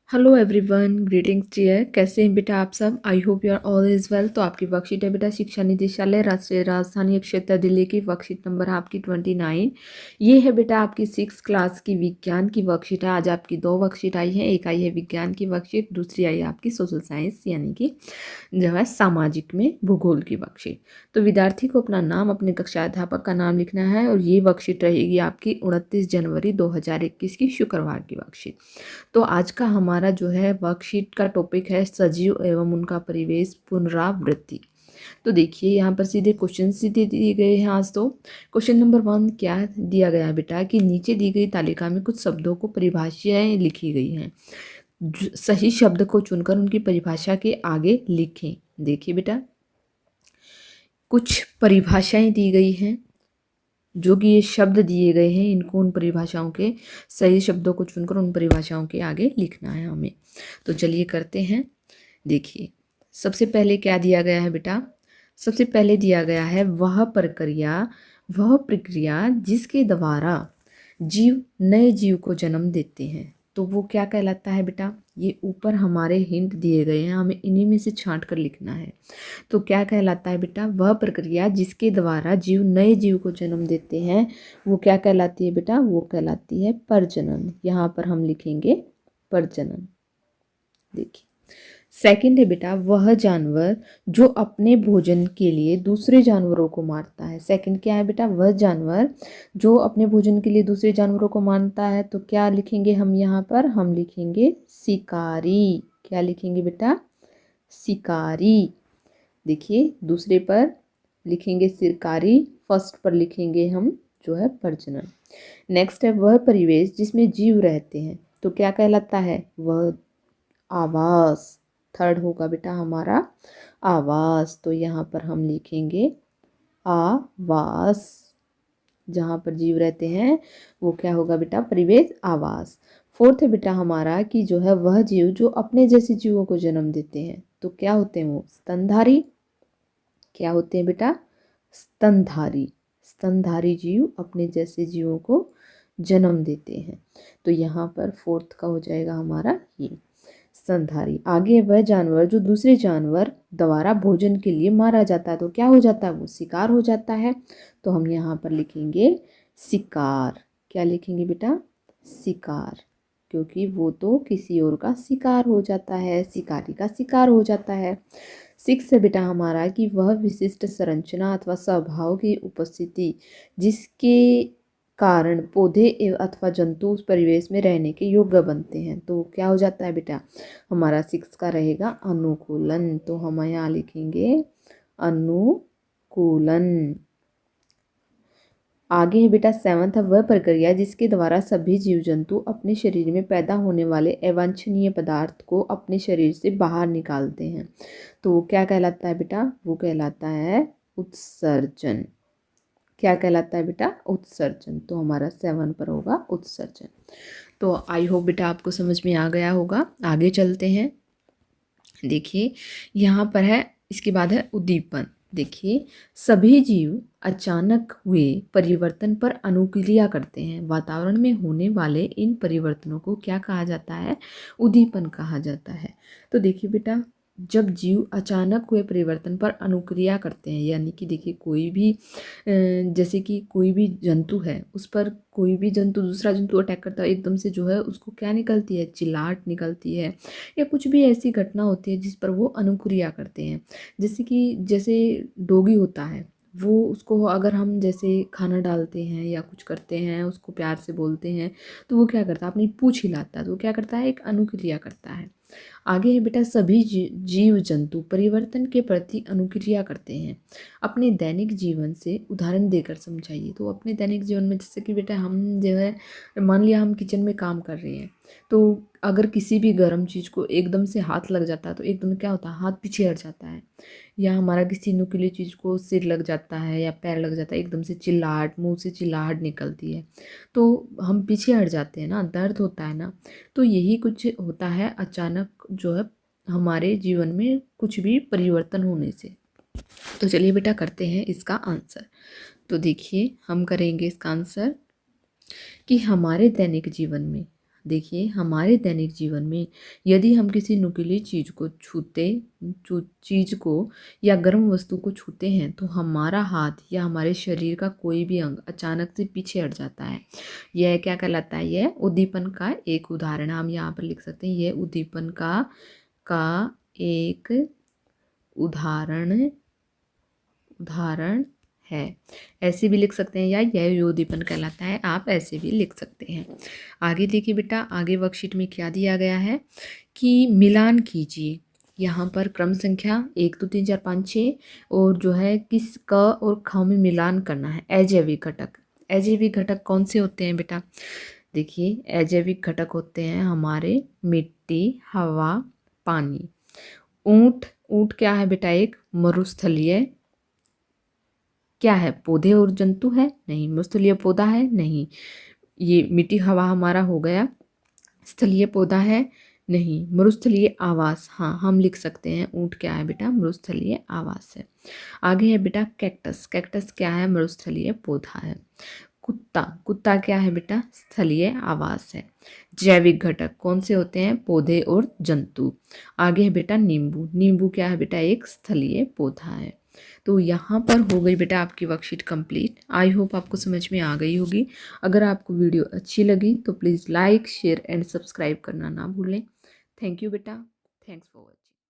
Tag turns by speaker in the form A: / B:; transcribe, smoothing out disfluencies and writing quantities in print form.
A: Hello everyone, greetings dear. कैसे हैं बेटा आप सब? I hope you are all is well. तो आपकी वर्कशीट है बेटा शिक्षा निदेशालय राष्ट्रीय राजधानी क्षेत्र दिल्ली की वर्कशीट नंबर आपकी 29। ये है बेटा आपकी 6 क्लास की विज्ञान की वर्कशीट है। आज आपकी 2 वर्कशीट आई है। एक आई है विज्ञान की वर्कशीट, दूसरी आई है आपकी सोशल साइंस यानी कि जो है सामाजिक में भूगोल की वर्कशीट। तो विद्यार्थी को अपना नाम, अपने कक्षा अध्यापक का नाम लिखना है और ये वर्कशीट रहेगी आपकी 29 जनवरी 2021 की शुक्रवार की वर्कशीट। तो आज का हमारा जो है वर्कशीट का टॉपिक है सजीव एवं उनका परिवेश पुनरावृत्ति। तो देखिए यहाँ पर सीधे क्वेश्चन सीधे दिए गए हैं आज। तो क्वेश्चन नंबर 1 क्या दिया गया है बेटा कि नीचे दी गई तालिका में कुछ शब्दों को परिभाषाएं लिखी गई हैं। सही शब्द को चुनकर उनकी परिभाषा के आगे लिखें। देखिए बेटा कुछ परिभाषाएं दी गई हैं, जो कि ये शब्द दिए गए हैं, इनको उन परिभाषाओं के सही शब्दों को चुनकर उन परिभाषाओं के आगे लिखना है हमें। तो चलिए करते हैं। देखिए सबसे पहले क्या दिया गया है बेटा? सबसे पहले दिया गया है वह प्रक्रिया जिसके द्वारा जीव नए जीव को जन्म देते हैं। तो वो क्या कहलाता है बेटा? ये ऊपर हमारे हिंट दिए गए हैं, हमें इन्हीं में से छांट कर लिखना है। तो क्या कहलाता है बेटा? वह प्रक्रिया जिसके द्वारा जीव नए जीव को जन्म देते हैं वो क्या कहलाती है बेटा? वो कहलाती है प्रजनन। यहाँ पर हम लिखेंगे प्रजनन। देखिए सेकंड है बेटा वह जानवर जो अपने भोजन के लिए दूसरे जानवरों को मारता है। सेकंड क्या है बेटा? वह जानवर जो अपने भोजन के लिए दूसरे जानवरों को मारता है। तो क्या लिखेंगे हम यहाँ पर? हम लिखेंगे शिकारी। क्या लिखेंगे बेटा? शिकारी। देखिए दूसरे पर लिखेंगे शिकारी, फर्स्ट पर लिखेंगे हम जो है प्रजनन। नेक्स्ट है वह परिवेश जिसमें जीव रहते हैं। तो क्या कहलाता है? वह आवास। थर्ड होगा बेटा हमारा आवास। तो यहाँ पर हम लिखेंगे आवास। जहाँ पर जीव रहते हैं वो क्या होगा बेटा? परिवेश, आवास। फोर्थ है बेटा हमारा कि जो है वह जीव जो अपने जैसे जीवों को जन्म देते हैं। तो क्या होते हैं वो? स्तनधारी। क्या होते हैं बेटा? स्तनधारी। स्तनधारी जीव अपने जैसे जीवों को जन्म देते हैं। तो यहाँ पर फोर्थ का हो जाएगा हमारा ये स्तनधारी। आगे वह जानवर जो दूसरे जानवर द्वारा भोजन के लिए मारा जाता है। तो क्या हो जाता है? वो शिकार हो जाता है। तो हम यहाँ पर लिखेंगे शिकार। क्या लिखेंगे बेटा? शिकार, क्योंकि वो तो किसी और का शिकार हो जाता है, शिकारी का शिकार हो जाता है। 6 है बेटा हमारा कि वह विशिष्ट संरचना अथवा स्वभाव की उपस्थिति जिसके कारण पौधे अथवा जंतु उस परिवेश में रहने के योग्य बनते हैं। तो क्या हो जाता है बेटा? हमारा 6 का रहेगा अनुकूलन। तो हम यहाँ लिखेंगे अनुकूलन। आगे है बेटा 7 है वह प्रक्रिया जिसके द्वारा सभी जीव जंतु अपने शरीर में पैदा होने वाले अवांछनीय पदार्थ को अपने शरीर से बाहर निकालते हैं। तो वो क्या कहलाता है बेटा? वो कहलाता है उत्सर्जन। क्या कहलाता है बेटा? उत्सर्जन। तो हमारा 7 पर होगा उत्सर्जन। तो आई होप बेटा आपको समझ में आ गया होगा। आगे चलते हैं। देखिए यहाँ पर है, इसके बाद है उद्दीपन। देखिए सभी जीव अचानक हुए परिवर्तन पर अनुक्रिया करते हैं। वातावरण में होने वाले इन परिवर्तनों को क्या कहा जाता है? उद्दीपन कहा जाता है। तो देखिए बेटा जब जीव अचानक हुए परिवर्तन पर अनुक्रिया करते हैं, यानी कि देखिए कोई भी जैसे कि कोई भी जंतु है, उस पर कोई भी जंतु दूसरा जंतु अटैक करता है, एकदम से जो है उसको क्या निकलती है? चिल्लाहट निकलती है, या कुछ भी ऐसी घटना होती है जिस पर वो अनुक्रिया करते हैं। जैसे डोगी होता है, वो उसको अगर हम जैसे खाना डालते हैं या कुछ करते हैं, उसको प्यार से बोलते हैं, तो वो क्या करता है? अपनी पूँछ हिलाता है। तो वो क्या करता है? एक अनुक्रिया करता है। आगे है बेटा सभी जीव जंतु परिवर्तन के प्रति अनुक्रिया करते हैं। अपने दैनिक जीवन से उदाहरण देकर समझाइए। तो अपने दैनिक जीवन में जैसे कि बेटा हम जो है मान लिया हम किचन में काम कर रहे हैं, तो अगर किसी भी गर्म चीज़ को एकदम से हाथ लग जाता है तो एकदम क्या होता है? हाथ पीछे हट जाता है। या हमारा किसी नुकीली चीज़ को सिर लग जाता है या पैर लग जाता है, एकदम से चिल्लाहट, मुंह से चिल्लाहट निकलती है, तो हम पीछे हट जाते हैं ना, दर्द होता है ना। तो यही कुछ होता है अचानक जो है हमारे जीवन में कुछ भी परिवर्तन होने से। तो चलिए बेटा करते हैं इसका आंसर। तो देखिए हम करेंगे इसका आंसर कि हमारे दैनिक जीवन में देखिए हमारे दैनिक जीवन में यदि हम किसी नुकीली चीज़ को या गर्म वस्तु को छूते हैं तो हमारा हाथ या हमारे शरीर का कोई भी अंग अचानक से पीछे हट जाता है। यह क्या कहलाता है? यह उद्दीपन का एक उदाहरण हम यहाँ पर लिख सकते हैं। यह उद्दीपन का एक उदाहरण है। ऐसे भी लिख सकते हैं या यह उद्दीपन कहलाता है, आप ऐसे भी लिख सकते हैं। आगे देखिए बेटा, आगे वर्कशीट में क्या दिया गया है कि मिलान कीजिए। यहाँ पर क्रम संख्या 1 2 3 4 5 6 और जो है किस क और ख में मिलान करना है। अजैविक घटक, अजैविक घटक कौन से होते हैं बेटा? देखिए अजैविक घटक होते हैं हमारे मिट्टी, हवा, पानी। ऊंट, ऊंट क्या है बेटा? एक मरुस्थलीय क्या है? पौधे और जंतु है? नहीं। मरुस्थलीय पौधा है? नहीं। ये मिट्टी हवा हमारा हो गया। स्थलीय पौधा है? नहीं। मरुस्थलीय आवास, हाँ हम लिख सकते हैं। ऊंट क्या है बेटा? मरुस्थलीय आवास है। आगे है बेटा कैक्टस, कैक्टस क्या है? मरुस्थलीय पौधा है। कुत्ता, कुत्ता क्या है बेटा? स्थलीय आवास है। जैविक घटक कौन से होते हैं? पौधे और जंतु। आगे है बेटा नींबू, नींबू क्या है बेटा? एक स्थलीय पौधा है। तो यहाँ पर हो गई बेटा आपकी वर्कशीट कंप्लीट। आई होप आपको समझ में आ गई होगी। अगर आपको वीडियो अच्छी लगी तो please like share and subscribe करना ना भूलें। थैंक यू बेटा, थैंक्स फॉर वॉचिंग।